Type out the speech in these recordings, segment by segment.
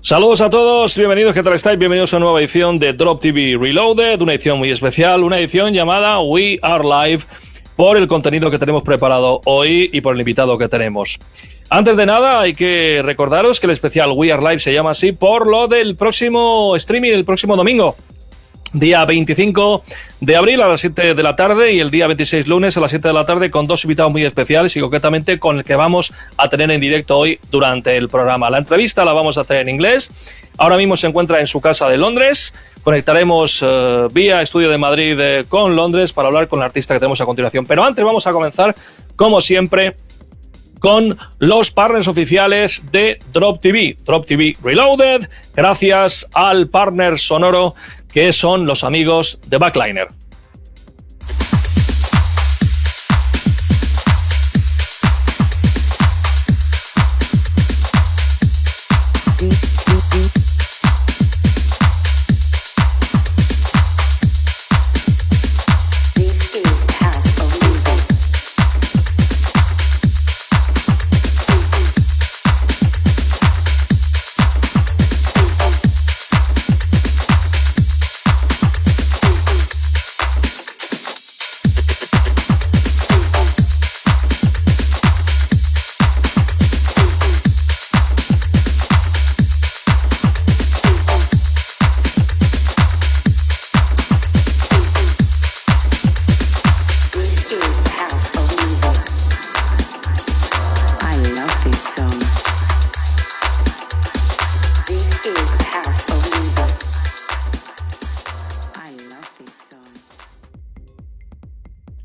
Saludos a todos, bienvenidos, ¿qué tal estáis? Bienvenidos a una nueva edición de DropTV Reloaded, una edición muy especial, una edición llamada WeAreLive, por el contenido que tenemos preparado hoy y por el invitado que tenemos. Antes de nada, hay que recordaros que el especial WeAreLive se llama así por lo del próximo streaming, el próximo domingo. Día 25 de abril a las 7 de la tarde y el día 26 lunes a las 7 de la tarde con dos invitados muy especiales y concretamente con el que vamos a tener en directo hoy durante el programa. La entrevista la vamos a hacer en inglés. Ahora mismo se encuentra en su casa de Londres. Conectaremos vía Estudio de Madrid con Londres para hablar con el artista que tenemos a continuación. Pero antes vamos a comenzar, como siempre, con los partners oficiales de DropTV, DropTV Reloaded, gracias al partner sonoro que son los amigos de Backliner.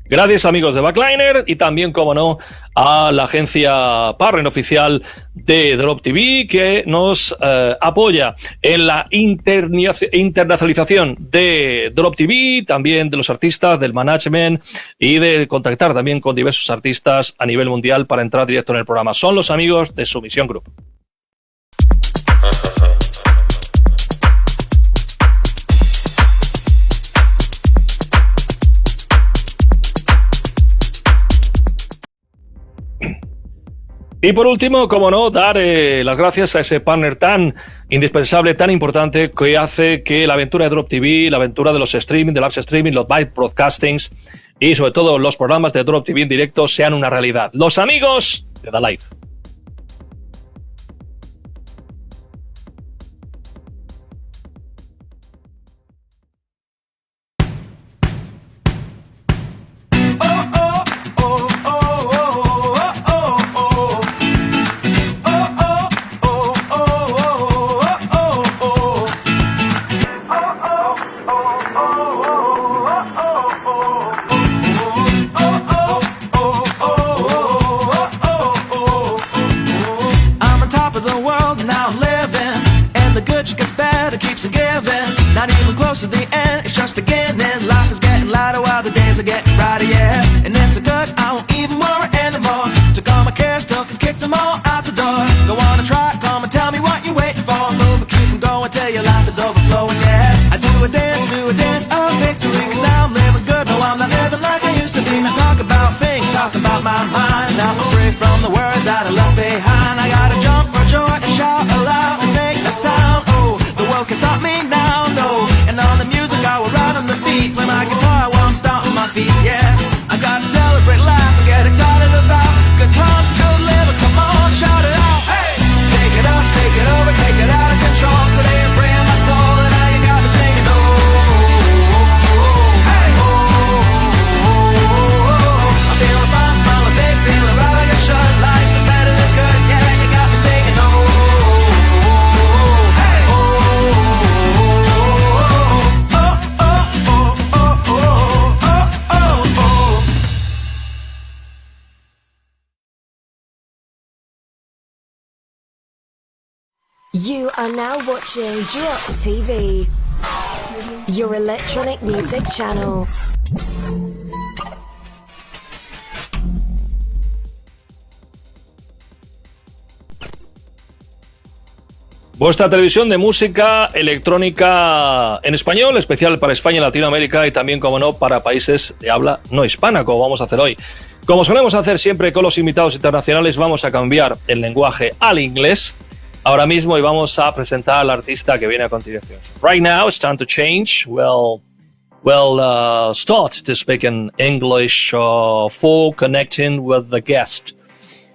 Gracias, amigos de Backliner, y también, como no, a la agencia partner oficial de DropTV que nos apoya en la internacionalización de DropTV, también de los artistas, del management y de contactar también con diversos artistas a nivel mundial para entrar directo en el programa. Son los amigos de Submission Group. Y por último, como no, dar las gracias a ese partner tan indispensable, tan importante, que hace que la aventura de DropTV, la aventura de los streaming, de live streaming, los live broadcastings y sobre todo los programas de DropTV en directo sean una realidad. Los amigos de Dalive. You are now watching DropTV, your electronic music channel. Vuestra televisión de música electrónica en español, especial para España y Latinoamérica y también, como no, para países de habla no hispana, como vamos a hacer hoy. Como solemos hacer siempre con los invitados internacionales, vamos a cambiar el lenguaje al inglés ahora mismo y vamos a presentar al artista que viene a continuación. Right now, it's time to change. We'll start to speak in English for connecting with the guest.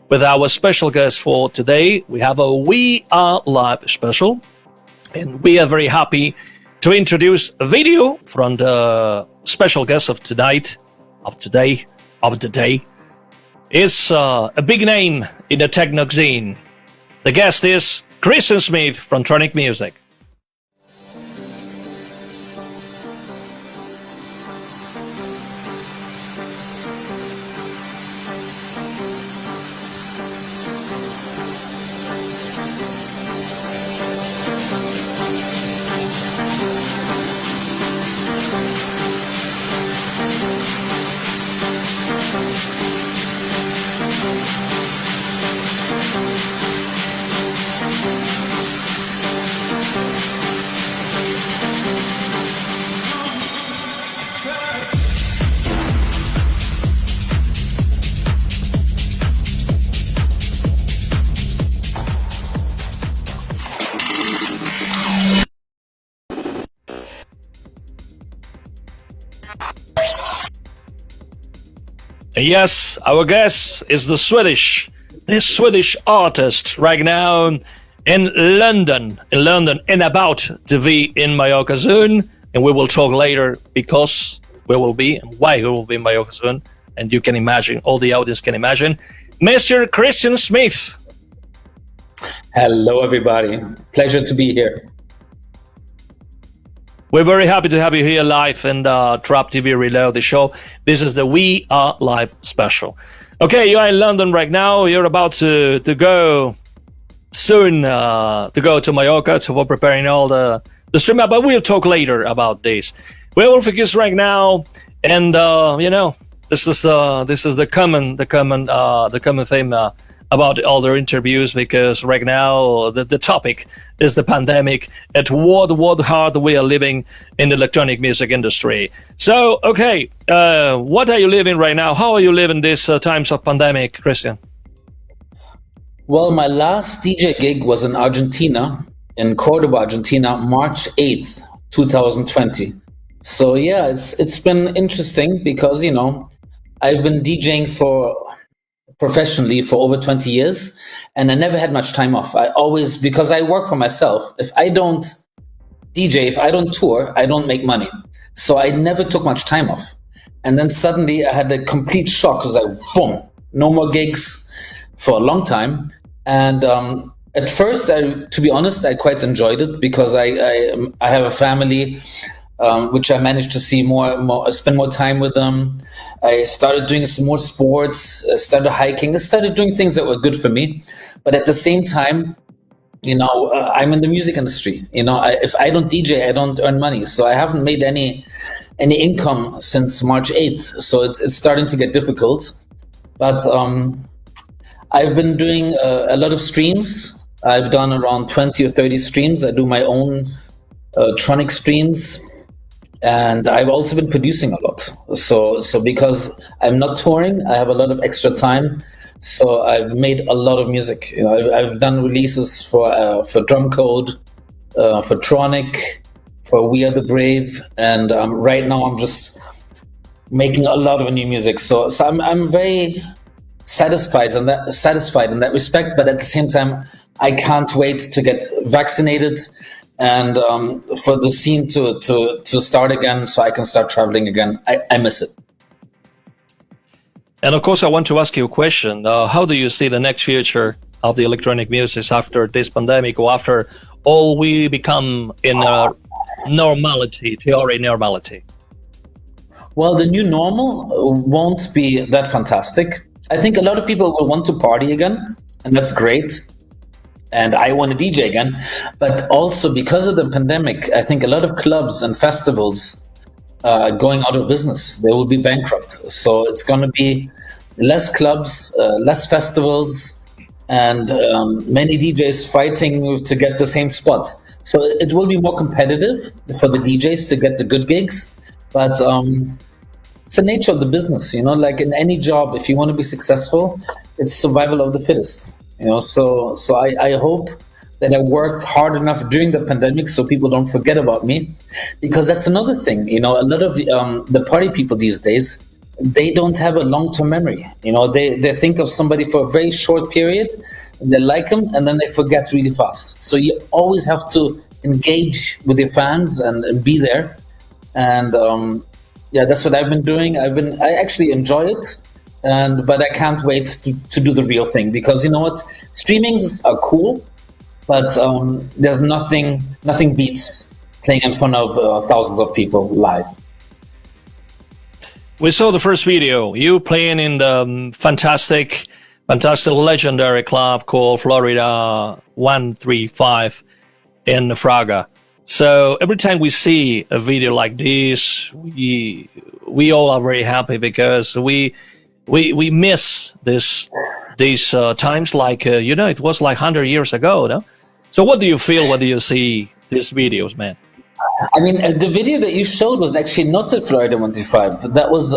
With our special guest for today, we have a We Are Live special, and we are very happy to introduce a video from the special guest of tonight, of today. It's a big name in the techno scene. The guest is Christian Smith from Tronic Music. Yes, our guest is the Swedish artist right now in London, and about to be in Mallorca soon. And we will talk later because we will be and why we will be in Mallorca soon. And you can imagine, all the audience can imagine, Mr. Christian Smith. Hello, everybody. Pleasure to be here. We're very happy to have you here live in DropTV Reload, the show. This is the We Are Live special. Okay, you are in London right now. You're about to go soon to go to Mallorca for preparing all the stream, but we'll talk later about this. We will focus right now, and this is the common theme about all their interviews, because right now the topic is the pandemic and what hard we are living in the electronic music industry. So, okay, what are you living right now? How are you living these times of pandemic, Christian? Well, my last DJ gig was in Argentina, in Cordoba, Argentina, March 8th, 2020. So yeah, it's been interesting because, I've been DJing professionally for over 20 years, and I never had much time off. Because I work for myself, if I don't DJ, if I don't tour, I don't make money. So I never took much time off. And then suddenly I had a complete shock. It was like, boom, no more gigs for a long time. And at first, to be honest, I quite enjoyed it because I have a family, which I managed to see spend more time with them. I started doing some more sports, started hiking, I started doing things that were good for me. But at the same time, I'm in the music industry. If I don't DJ, I don't earn money. So I haven't made any income since March 8th. So it's starting to get difficult. But I've been doing a lot of streams. I've done around 20 or 30 streams. I do my own Tronic streams. And I've also been producing a lot. So because I'm not touring, I have a lot of extra time. So I've made a lot of music. I've done releases for Drum Code, for Tronic, for We Are the Brave, and right now I'm just making a lot of new music. So I'm very satisfied in that respect. But at the same time, I can't wait to get vaccinated and for the scene to start again, so I can start traveling again. I miss it. And of course, I want to ask you a question. How do you see the next future of the electronic music after this pandemic, or after all we become in a normality, theory normality? Well, the new normal won't be that fantastic. I think a lot of people will want to party again, and that's great. And I want to DJ again. But also because of the pandemic, I think a lot of clubs and festivals are going out of business. They will be bankrupt. So it's going to be less clubs, less festivals, and many DJs fighting to get the same spot. So it will be more competitive for the DJs to get the good gigs. But it's the nature of the business, like in any job, if you want to be successful, it's survival of the fittest. So I hope that I worked hard enough during the pandemic so people don't forget about me. Because that's another thing, a lot of the party people these days, they don't have a long-term memory. They think of somebody for a very short period, and they like them, and then they forget really fast. So you always have to engage with your fans and be there. And that's what I've been doing. I actually enjoy it. But I can't wait to do the real thing, because you know what, streamings are cool, but there's nothing beats playing in front of thousands of people live. We saw the first video, you playing in the fantastic legendary club called Florida 135 in Fraga. So every time we see a video like this, we all are very happy, because we miss these times, like it was like 100 years ago, no? So what do you feel when you see these videos, man? I mean, the video that you showed was actually not at Florida 135. That was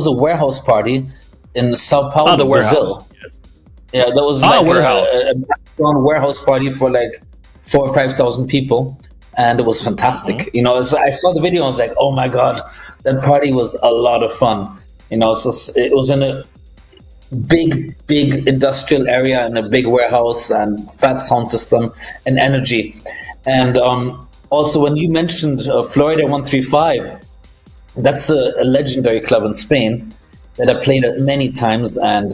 a warehouse party in Sao Paulo, Brazil. Yes. Yeah, that was like a warehouse party for like 4,000 or 5,000 people, and it was fantastic. Mm-hmm. So I saw the video and I was like, oh my god, that party was a lot of fun. It was in a big industrial area, in a big warehouse, and fat sound system and energy. And also, when you mentioned Florida 135, that's a legendary club in Spain that I played at many times. And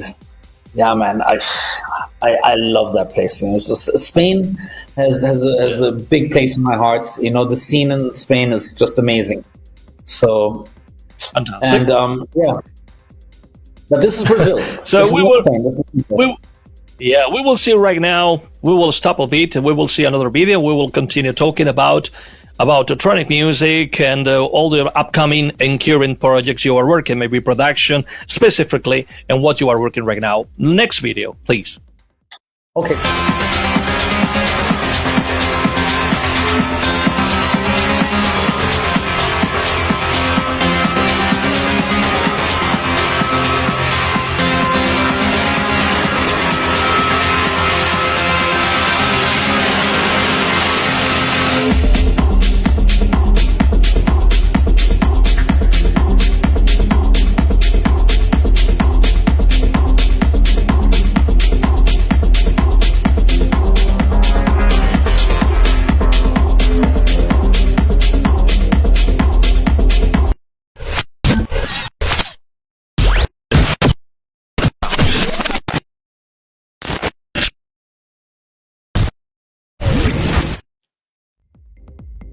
yeah, man, I love that place. Spain has a big place in my heart. The scene in Spain is just amazing. So. Fantastic. And but this is Brazil. So we will see right now. We will stop a bit, and we will see another video. We will continue talking about the Tronic music and all the upcoming and current projects you are working, maybe production specifically, and what you are working right now. Next video, please. Okay.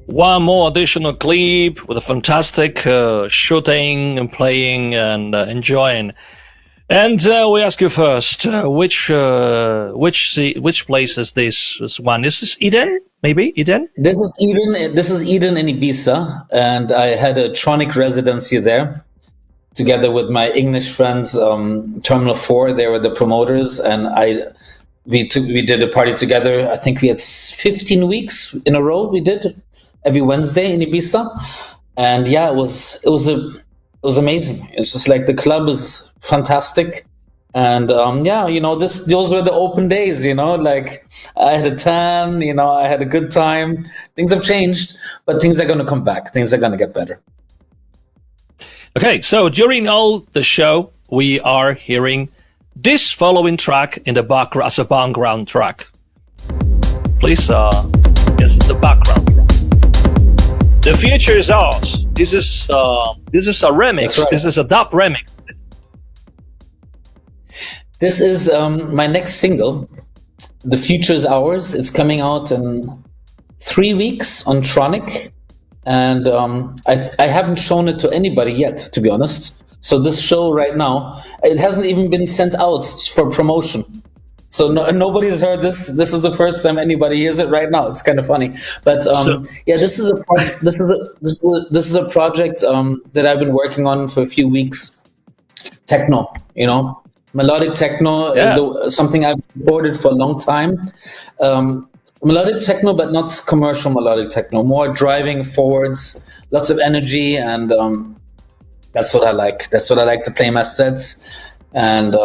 One more additional clip with a fantastic shooting and playing and enjoying. And we ask you first, which place is this one? Is this Eden? Maybe Eden? This is Eden. This is Eden in Ibiza, and I had a Tronic residency there, together with my English friends, Terminal 4. They were the promoters, and we did a party together. I think we had 15 weeks in a row. We did every Wednesday in Ibiza, and yeah, it was amazing. It's just like the club is fantastic, and those were the open days. Like I had a tan. I had a good time. Things have changed, but things are going to come back. Things are going to get better. Okay, so during all the show, we are hearing this following track in the background as a background track. Please, yes, it's the background track. The future is ours. This is a remix. Right. This is a dub remix. This is my next single. The future is ours. It's coming out in 3 weeks on Tronic, and I haven't shown it to anybody yet, to be honest. So this show right now, it hasn't even been sent out for promotion. So nobody's heard this. This is the first time anybody hears it right now. It's kind of funny, but this is a project that I've been working on for a few weeks. Techno, melodic techno, yes. Something I've supported for a long time. Melodic techno, but not commercial melodic techno. More driving forwards, lots of energy, and that's what I like. That's what I like to play in my sets. And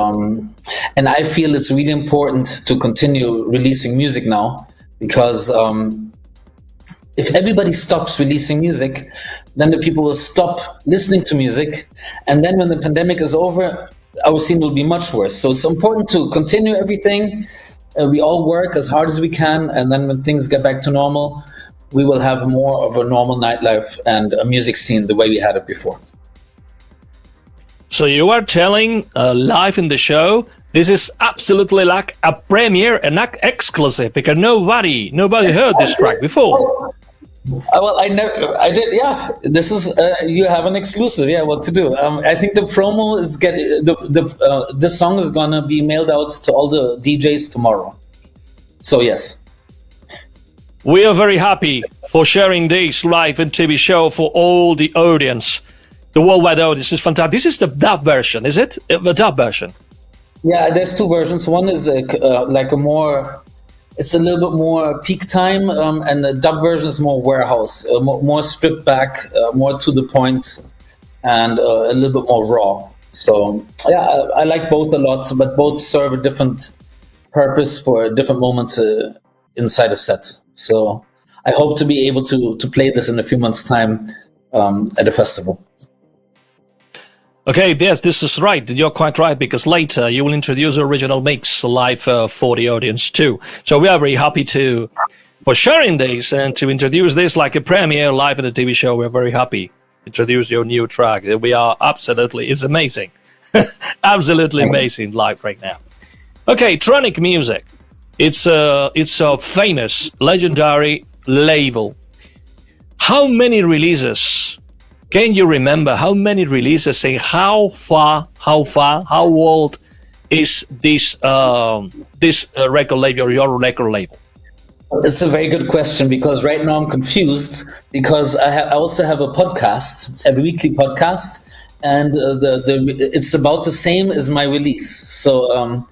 I feel it's really important to continue releasing music now, because if everybody stops releasing music, then the people will stop listening to music, and then when the pandemic is over, our scene will be much worse. So it's important to continue everything. We all work as hard as we can, and then when things get back to normal, we will have more of a normal nightlife and a music scene the way we had it before. So you are telling live in the show, this is absolutely like a premiere, an exclusive, because nobody heard this track before. Well, I did. Yeah, this is you have an exclusive. Yeah, what to do? I think the promo is the song is gonna be mailed out to all the DJs tomorrow. So yes, we are very happy for sharing this live and TV show for all the audience, the worldwide audience. Is fantastic. This is the dub version, is it? The dub version. Yeah, there's two versions. One is like a more. It's a little bit more peak time, and the dub version is more warehouse, more stripped back, more to the point, and a little bit more raw. So yeah, I like both a lot, but both serve a different purpose for different moments inside a set. So I hope to be able to play this in a few months' time at a festival. Okay, yes, this is right. You're quite right, because later you will introduce the original mix live for the audience too. So we are very happy for sharing this and to introduce this like a premiere live in the TV show. We're very happy to introduce your new track. We are absolutely, it's amazing. Absolutely amazing live right now. Okay, Tronic Music. It's a famous, legendary label. How many releases? Can you remember how many releases and how old is this record label, or your record label? It's a very good question, because right now I'm confused, because I also have a podcast, a weekly podcast, and it's about the same as my release. So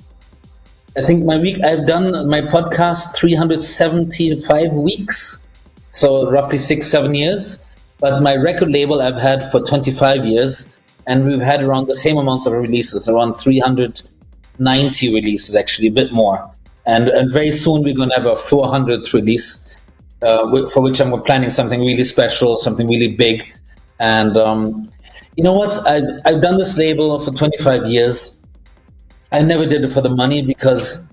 I think I've done my podcast 375 weeks, so roughly 6-7 years. But my record label I've had for 25 years, and we've had around the same amount of releases, around 390 releases, actually, a bit more. And very soon we're going to have a 400th release, for which I'm planning something really special, something really big. And you know what? I've done this label for 25 years. I never did it for the money, because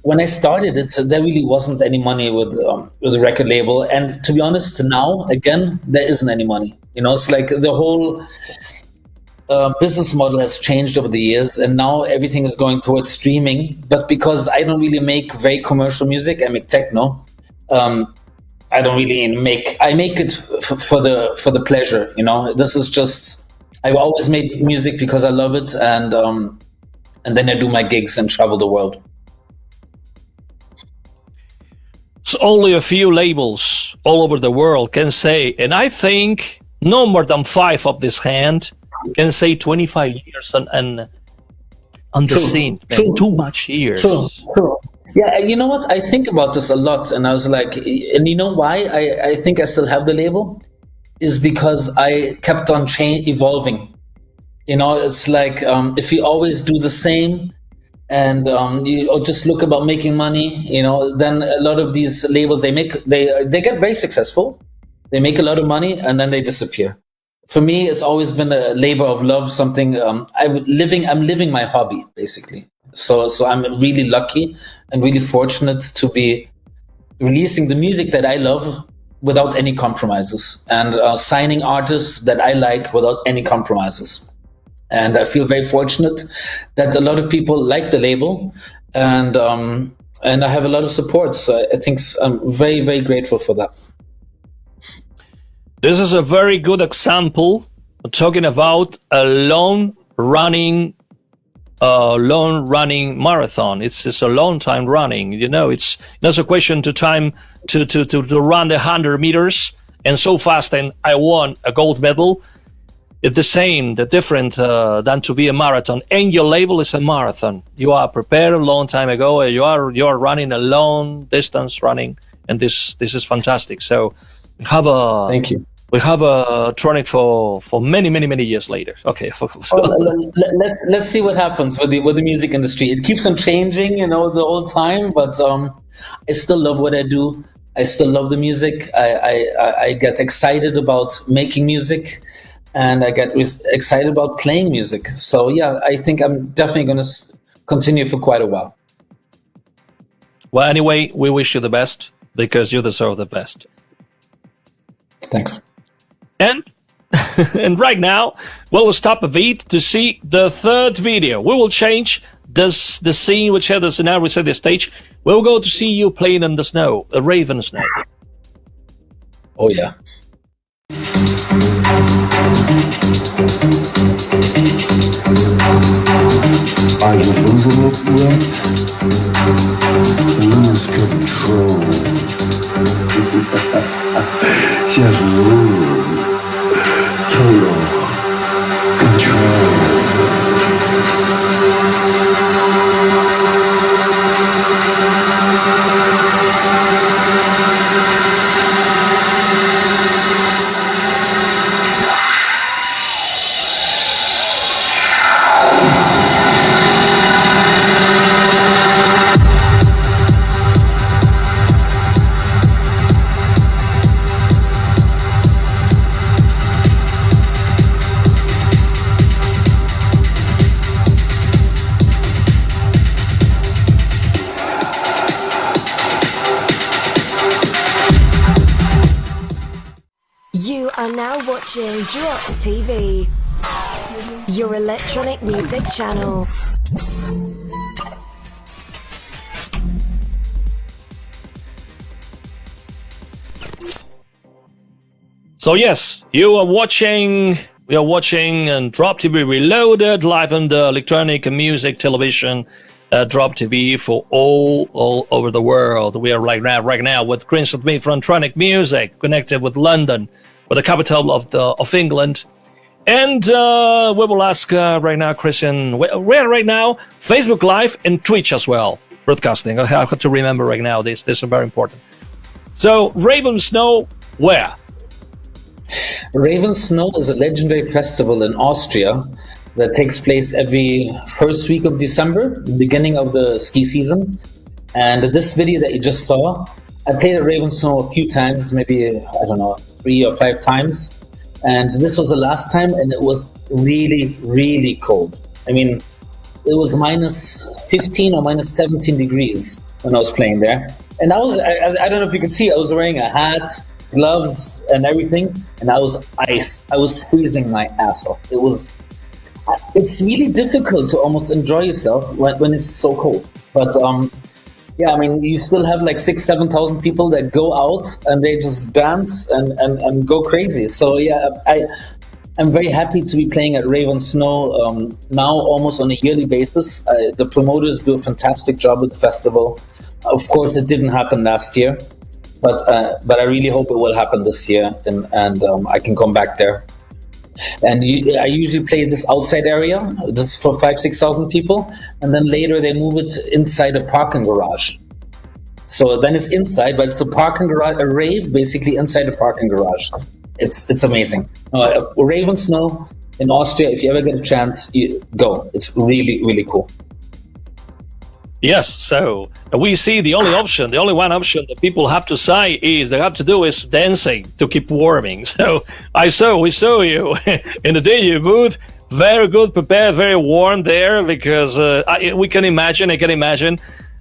when I started it, there really wasn't any money with the record label. And to be honest, now, again, there isn't any money. You know, it's like the whole business model has changed over the years, and now everything is going towards streaming. But because I don't really make very commercial music, I make techno. I don't really I make it for the pleasure. You know, this is just, I've always made music because I love it, and then I do my gigs and travel the world. So only a few labels all over the world can say, and I think no more than 5 of this hand can say 25 years on the scene. Too much years. True. Yeah, you know what? I think about this a lot, and I was like, and you know why I think I still have the label? Is because I kept on evolving. You know, it's like if you always do the same, and you just look about making money, you know, then a lot of these labels, they get very successful, they make a lot of money, and then they disappear. For me, it's always been a labor of love, something I'm living my hobby, basically. So I'm really lucky and really fortunate to be releasing the music that I love without any compromises, and signing artists that I like without any compromises. And I feel very fortunate that a lot of people like the label, and I have a lot of support. So I think I'm very, very grateful for that. This is a very good example talking about a long-running marathon. It's a long time running. You know, it's not a question to time to run the 100 meters and so fast and I won a gold medal. It's the different than to be a marathon. And your label is a marathon. You are prepared a long time ago. You are running a long distance running, and this is fantastic. So thank you. We have a Tronic for many years later. Okay. Let's see what happens with the music industry. It keeps on changing, you know, the whole time. But I still love what I do. I still love the music. I get excited about making music, and I get excited about playing music. So yeah, I think I'm definitely going to continue for quite a while. Well, anyway, we wish you the best because you deserve the best. Thanks. And and right now, we'll stop a bit to see the third video. We will change the scene, which had the scenario, we set the stage. We'll go to see you playing in the snow, a raven snow. Oh yeah. Are you losing it yet? Lose control. Just lose total control. You are now watching DropTV, your electronic music channel. So yes, we are watching DropTV Reloaded live on the electronic music television DropTV for all over the world. We are right now with Chris with me from Tronic Music, connected with London, with the capital of England. And we will ask right now, Christian, we're right now Facebook Live and Twitch as well, broadcasting. I have to remember right now this is very important. So Raven Snow, where? Raven Snow is a legendary festival in Austria that takes place every first week of December, beginning of the ski season. And this video that you just saw, I played at Raven Snow a few times, maybe, I don't know, 3 or 5 times. And this was the last time, and it was really, really cold. I mean, it was minus 15 or minus 17 degrees when I was playing there. And I don't know if you can see, I was wearing a hat, gloves, and everything, and I was ice. I was freezing my ass off. It's really difficult to almost enjoy yourself when it's so cold. But yeah, I mean, you still have like 6,000-7,000 people that go out and they just dance and go crazy. So yeah, I'm very happy to be playing at Raven Snow now almost on a yearly basis. The promoters do a fantastic job with the festival. Of course, it didn't happen last year, but I really hope it will happen this year, and I can come back there. And I usually play this outside area, just for 5,000-6,000 people, and then later they move it inside a parking garage. So then it's inside, but it's a parking garage, a rave basically inside a parking garage. It's amazing. Raven Snow in Austria, if you ever get a chance, go. It's really, really cool. Yes, so we see the only one option that people have to say is they have to do is dancing to keep warming. So we saw you in the DJ booth, very good, prepared, very warm there, because I can imagine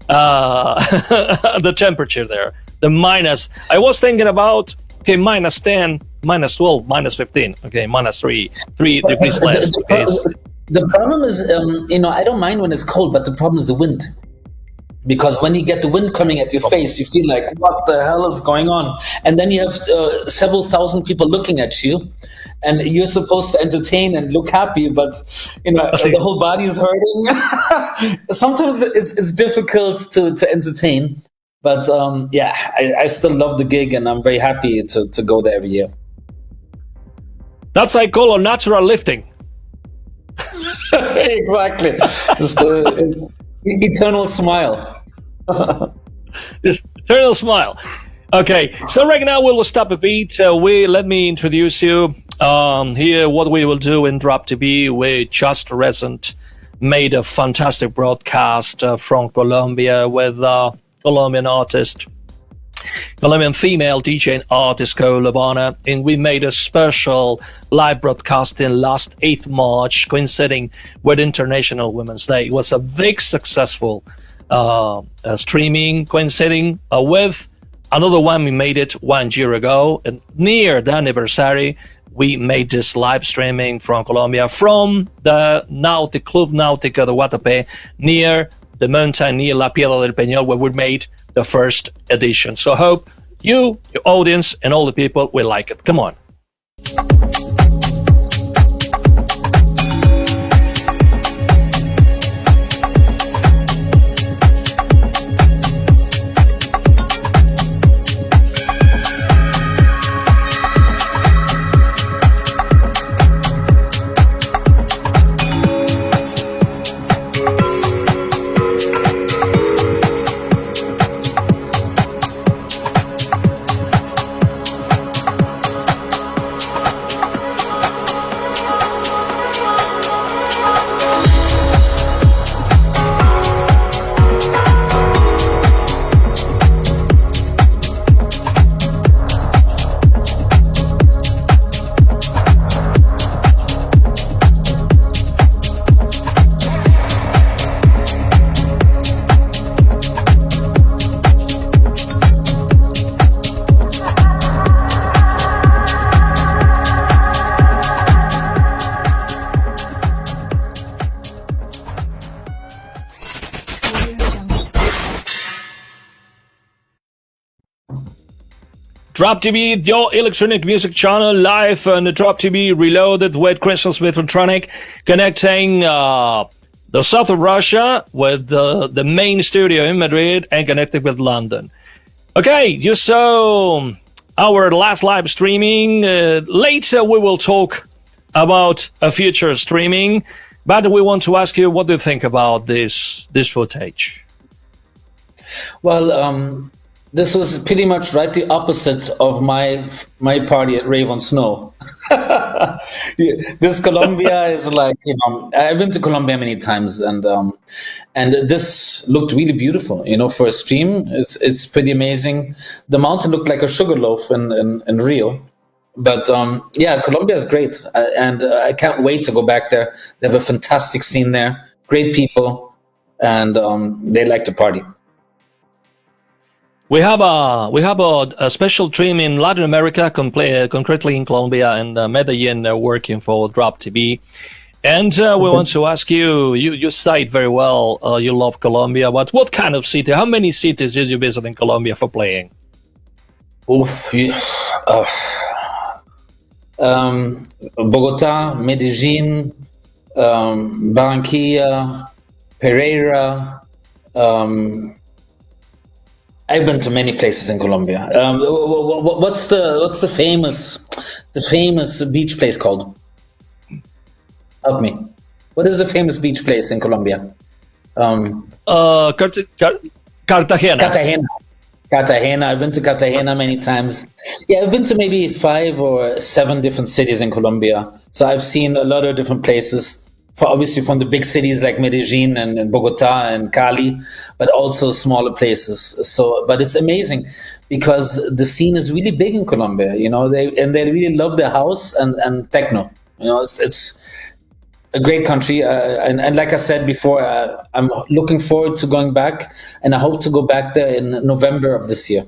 the temperature there, the minus. I was thinking about, okay, minus 10, minus 12, minus 15, okay, minus 3 degrees less. Okay. The problem is, I don't mind when it's cold, but the problem is the wind. Because when you get the wind coming at your face, you feel like, what the hell is going on? And then you have several thousand people looking at you, and you're supposed to entertain and look happy, but the whole body is hurting. Sometimes it's difficult to entertain, but yeah, I still love the gig, and I'm very happy to go there every year. That's I call a natural lifting. Exactly. Just eternal smile. Eternal smile. Okay, so right now we will stop a bit. Let me introduce you here. What we will do in DropTV, we just recent made a fantastic broadcast from Colombia with Colombian artist, Colombian female DJ and artist called Labana, and we made a special live broadcasting last 8th March, coinciding with International Women's Day. It was a big successful streaming, coinciding with another one we made it 1 year ago, and near the anniversary, we made this live streaming from Colombia, from the Club Náutico de Guatapé, near the mountain, near La Piedra del Peñol, where we made the first edition. So I hope you, your audience, and all the people will like it. Come on. DropTV, your electronic music channel, live on the DropTV Reloaded with Crystal Smith and Tronic, connecting the south of Russia with the main studio in Madrid and connected with London. Okay, you saw our last live streaming. Later we will talk about a future streaming, but we want to ask you, what do you think about this footage? Well, this was pretty much right the opposite of my party at Rave on Snow. This Colombia is like, I've been to Colombia many times, and this looked really beautiful. For a stream, it's pretty amazing. The mountain looked like a sugar loaf in Rio. But yeah, Colombia is great, and I can't wait to go back there. They have a fantastic scene there, great people, and they like to party. We have a special team in Latin America, concretely in Colombia and Medellin, working for DropTV. And we want to ask you, you cite very well, you love Colombia, but what kind of city, how many cities did you visit in Colombia for playing? Bogota, Medellin, Barranquilla, Pereira. I've been to many places in Colombia. What's the famous beach place called? Help me. What is the famous beach place in Colombia? Cartagena. Cartagena. I've been to Cartagena many times. Yeah, I've been to maybe 5 or 7 different cities in Colombia. So I've seen a lot of different places. Obviously from the big cities like Medellin and Bogota and Cali, but also smaller places. But it's amazing because the scene is really big in Colombia. They really love their house and techno. It's a great country, and like I said before, I'm looking forward to going back, and I hope to go back there in November of this year.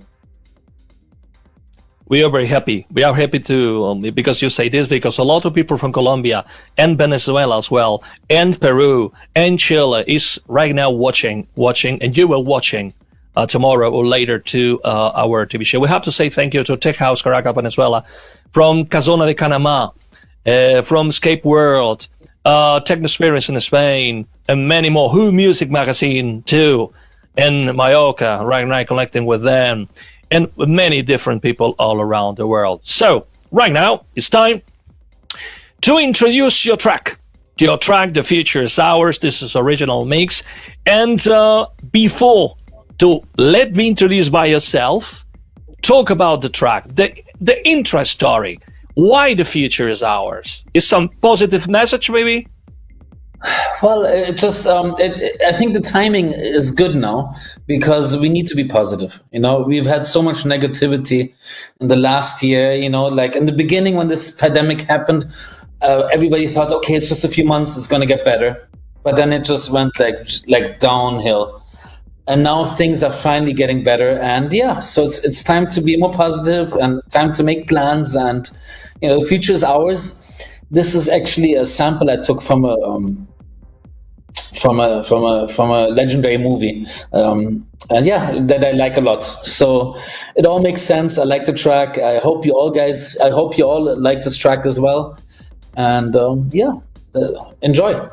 We are very happy. We are happy to, because you say this, because a lot of people from Colombia and Venezuela as well, and Peru and Chile is right now watching, and you will watching tomorrow or later to our TV show. We have to say thank you to Tech House Caracas, Venezuela, from Casona de Panama, from Escape World, Techno Experience in Spain, and many more. Who Music Magazine too, in Mallorca, right now connecting with them. And many different people all around the world. So, right now, it's time to introduce your track. Your track, The Future is Ours. This is original mix. And before to let me introduce by yourself, talk about the track, the intro story. Why The Future is Ours? Is some positive message, maybe? Well, I think the timing is good now because we need to be positive. We've had so much negativity in the last year. Like in the beginning when this pandemic happened, everybody thought, okay, it's just a few months, it's going to get better. But then it just went like downhill. And now things are finally getting better. And yeah, so it's time to be more positive and time to make plans. And, the future is ours. This is actually a sample I took from a legendary movie, and yeah, that I like a lot. So it all makes sense. I like the track. I hope you all like this track as well. And enjoy.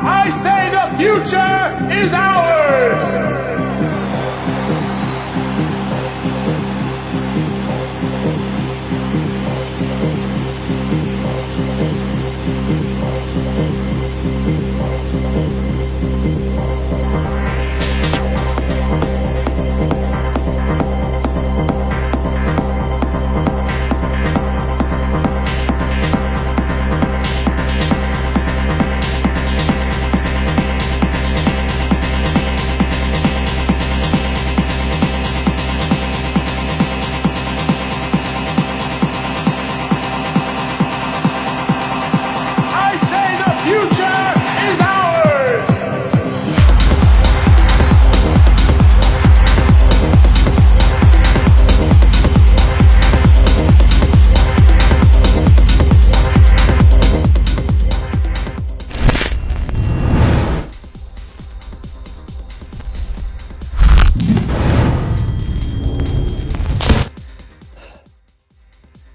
I say the future is ours!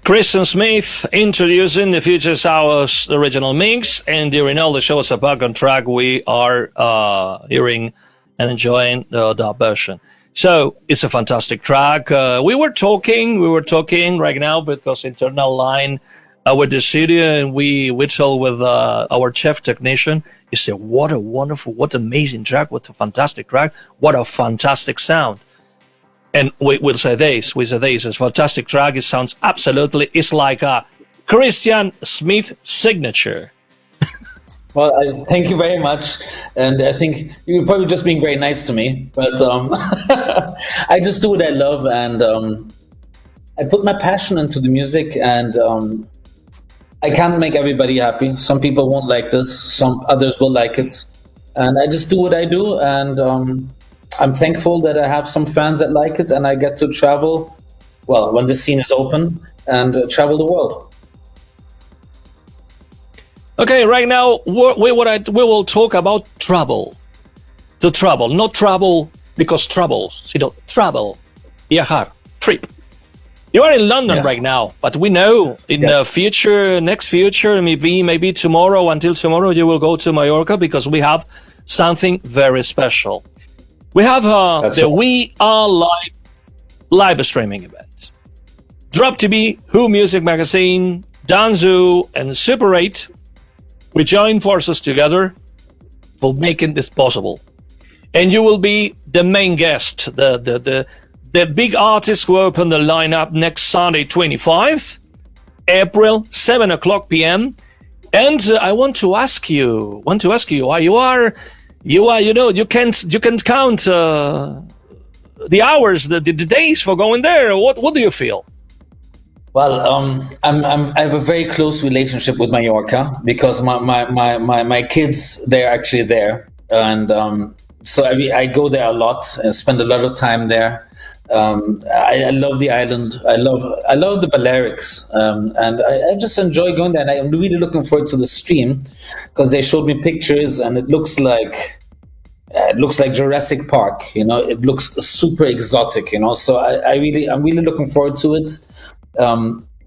Christian Smith introducing the Future Hours original mix, and during all the shows of Back on Track, we are hearing and enjoying the dub version. So it's a fantastic track. We were talking right now because internal line with the studio, and we told with our chef technician. He said, "What a wonderful, what amazing track! What a fantastic track! What a fantastic sound!" And we'll say this, it's a fantastic track. It sounds it's like a Christian Smith signature. Well, thank you very much. And I think you're probably just being very nice to me. But I just do what I love. And I put my passion into the music. And I can't make everybody happy. Some people won't like this. Some others will like it. And I just do what I do. And I'm thankful that I have some fans that like it, and I get to travel, well, when the scene is open, and travel the world. Okay, right now we will talk about travel. The travel, not travel because troubles, travel, viajar, trip. You are in London right now, but we know in the next future, maybe tomorrow, until tomorrow, you will go to Mallorca because we have something very special. We have the WeAreLive live streaming event. DropTV, Who Music Magazine, Danzu, and Super 8, we join forces together for making this possible. And you will be the main guest, the big artists who open the lineup next Sunday, 25 April, 7 o'clock p.m. And I want to ask you, you can't count the hours, the days for going there. What do you feel? Well, I have a very close relationship with Mallorca because my kids, they're actually there. And so I go there a lot and spend a lot of time there. I love the island. I love the Balearics, and I just enjoy going there. And I'm really looking forward to the stream because they showed me pictures, and it looks like Jurassic Park. You know, it looks super exotic. You know, so I'm really looking forward to it.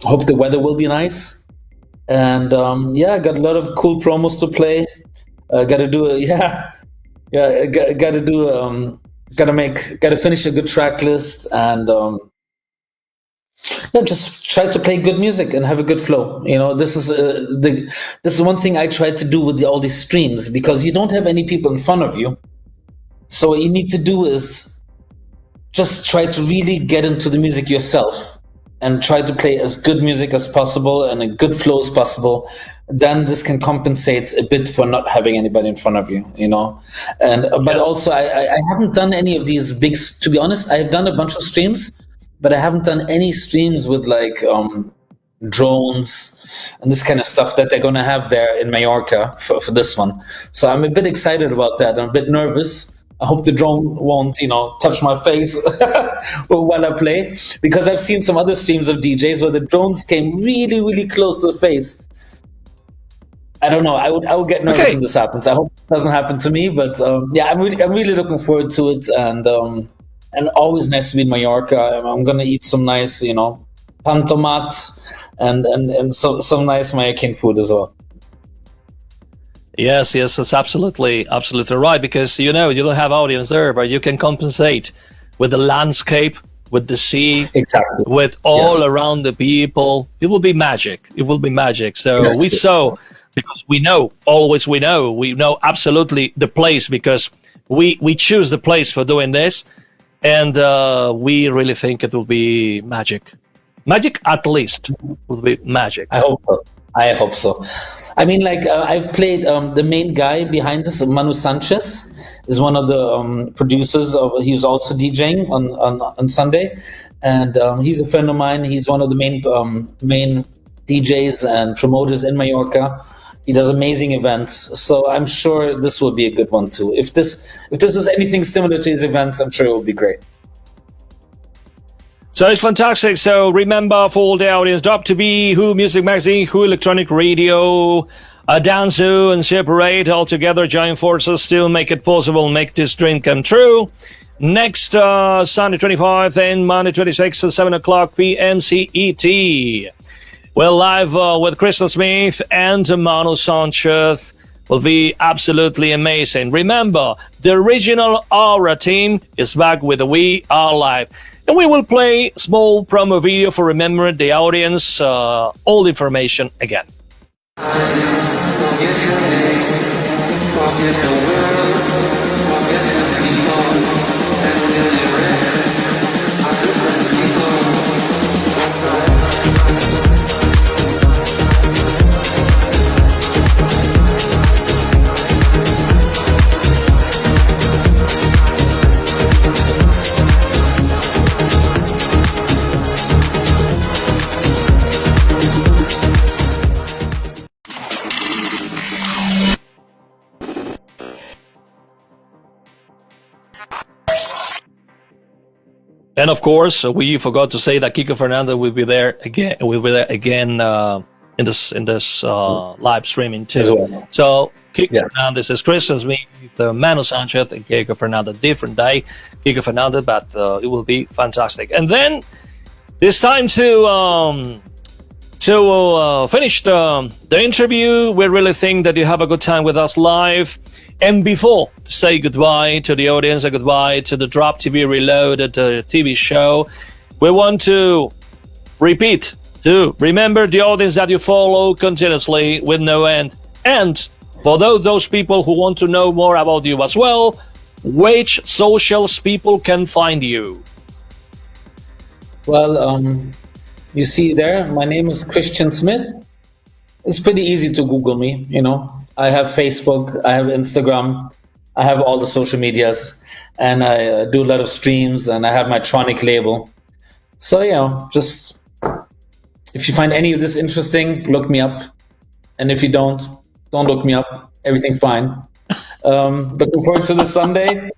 Hope the weather will be nice, and I got a lot of cool promos to play. Got to do gotta finish a good track list, and just try to play good music and have a good flow. You know, this is one thing I try to do with all these streams, because you don't have any people in front of you. So what you need to do is just try to really get into the music yourself and try to play as good music as possible and a good flow as possible. Then this can compensate a bit for not having anybody in front of you, you know. And but also I haven't done any of these big. To be honest, I've done a bunch of streams, but I haven't done any streams with like drones and this kind of stuff that they're going to have there in Mallorca for this one. So I'm a bit excited about that. I'm a bit nervous. I hope the drone won't, touch my face while I play, because I've seen some other streams of DJs where the drones came really, really close to the face. I don't know. I would get nervous when this happens. I hope it doesn't happen to me, but I'm really looking forward to it, and always nice to be in Mallorca. I'm gonna eat some nice, pan tomat and some nice Mallorcan food as well. Yes, that's absolutely right, because you don't have audience there, but you can compensate with the landscape, with the sea, exactly, with all around the people. It will be magic. So we saw, because we know absolutely the place, because we choose the place for doing this, and we really think it will be magic. Magic, at least, will be magic. I hope so. I mean, I've played the main guy behind this, Manu Sanchez, is one of the producers. He was also DJing on Sunday, and he's a friend of mine. He's one of the main DJs and promoters in Mallorca. He does amazing events, so I'm sure this will be a good one too. If this is anything similar to his events, I'm sure it will be great. So it's fantastic. So remember, for all the audience, DropTV, Who Music Magazine, Who Electronic Radio, Danzu, and Separate all together join forces to make it possible, make this dream come true. Next Sunday 25, then Monday 26 at 7 o'clock p.m. CET. Well, live with Crystal Smith and Manu Sanchez will be absolutely amazing. Remember, the original Aura team is back with the WeAreLive. And we will play a small promo video for remembering the audience, all the information again. And of course, we forgot to say that Kiko Fernandez will be there again. In this live streaming too. Well. So Kiko Fernandez is Christmas Smith, Manu Sanchez, and Kiko Fernandez. Different day, Kiko Fernandez, but it will be fantastic. And then it's time to finish the interview. We really think that you have a good time with us live. And before say goodbye to the audience and goodbye to the DropTV Reloaded TV show, we want to repeat to remember the audience that you follow continuously with no end. And for those people who want to know more about you as well, which socials people can find you? Well, you see there, my name is Christian Smith. It's pretty easy to Google me, I have Facebook, I have Instagram, I have all the social medias, and I do a lot of streams, and I have my Tronic label. So, just if you find any of this interesting, look me up. And if you don't look me up. Everything fine. Looking forward to this Sunday.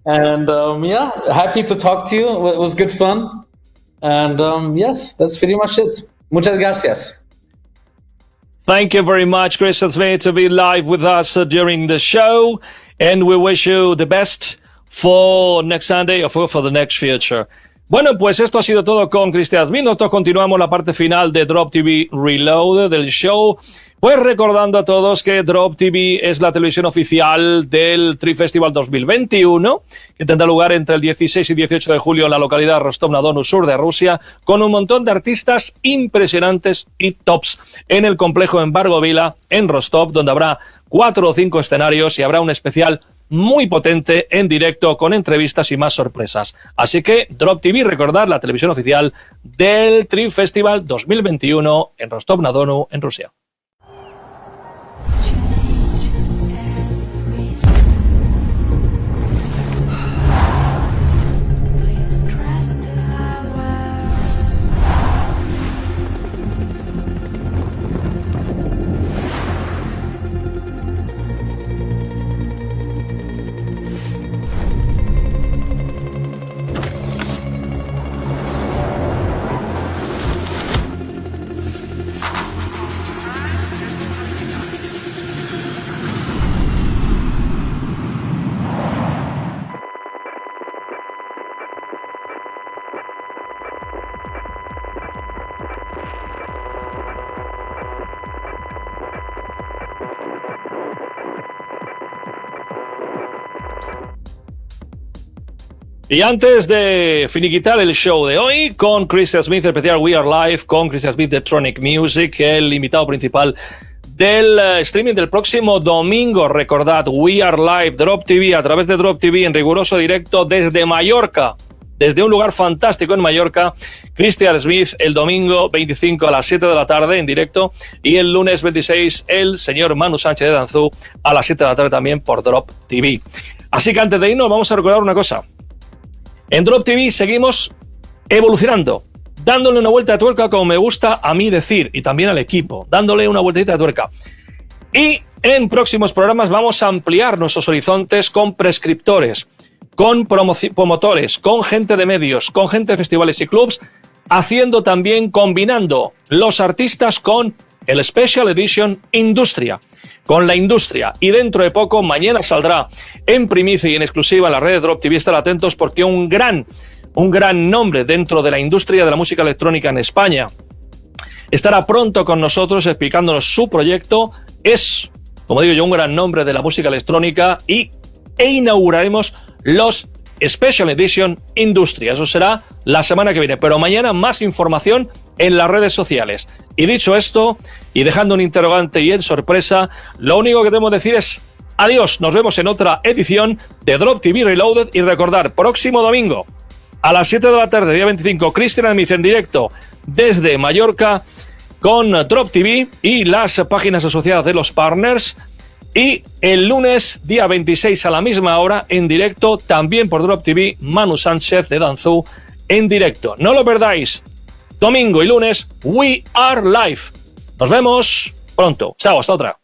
And yeah, happy to talk to you. It was good fun. And yes, that's pretty much it. Muchas gracias. Thank you very much, Christian Smith, to be live with us during the show. And we wish you the best for next Sunday or for the next future. Bueno, pues esto ha sido todo con Christian Smith. Nosotros continuamos la parte final de DropTV Reloaded del show. Pues recordando a todos que DropTV es la televisión oficial del Tree Festival 2021, que tendrá lugar entre el 16 y 18 de julio en la localidad Rostov-na-Donu, sur de Rusia, con un montón de artistas impresionantes y tops en el complejo Embargo Vila, en Rostov, donde habrá 4 o 5 escenarios y habrá un especial muy potente en directo con entrevistas y más sorpresas. Así que DropTV, recordad, la televisión oficial del Tree Festival 2021 en Rostov-na-Donu, en Rusia. Y antes de finiquitar el show de hoy con Christian Smith, especial WeAreLive, con Christian Smith de Tronic Music, el invitado principal del streaming del próximo domingo. Recordad, WeAreLive, DropTV, a través de DropTV en riguroso directo desde Mallorca, desde un lugar fantástico en Mallorca. Christian Smith el domingo 25 a las 7 de la tarde en directo, y el lunes 26 el señor Manu Sánchez de Danzú a las 7 de la tarde también por DropTV. Así que antes de irnos vamos a recordar una cosa. En DropTV seguimos evolucionando, dándole una vuelta de tuerca, como me gusta a mí decir, y también al equipo, dándole una vueltita de tuerca. Y en próximos programas vamos a ampliar nuestros horizontes con prescriptores, con promotores, con gente de medios, con gente de festivales y clubs, haciendo también, combinando los artistas con el Special Edition Industria, con la industria. Y dentro de poco, mañana saldrá en primicia y en exclusiva en la red de DropTV. Estar atentos porque un gran nombre dentro de la industria de la música electrónica en España estará pronto con nosotros explicándonos su proyecto. Es, como digo yo, un gran nombre de la música electrónica e inauguraremos los Special Edition Industria. Eso será la semana que viene, pero mañana más información en las redes sociales. Y dicho esto, y dejando un interrogante y en sorpresa, lo único que debemos decir es adiós. Nos vemos en otra edición de DropTV Reloaded, y recordar, próximo domingo a las 7 de la tarde, día 25, Christian Smith en directo desde Mallorca con DropTV y las páginas asociadas de los partners. Y el lunes, día 26 a la misma hora, en directo, también por DropTV, Manu Sánchez de Danzú en directo. No lo perdáis. Domingo y lunes, WeAreLive. Nos vemos pronto. Chao, hasta otra.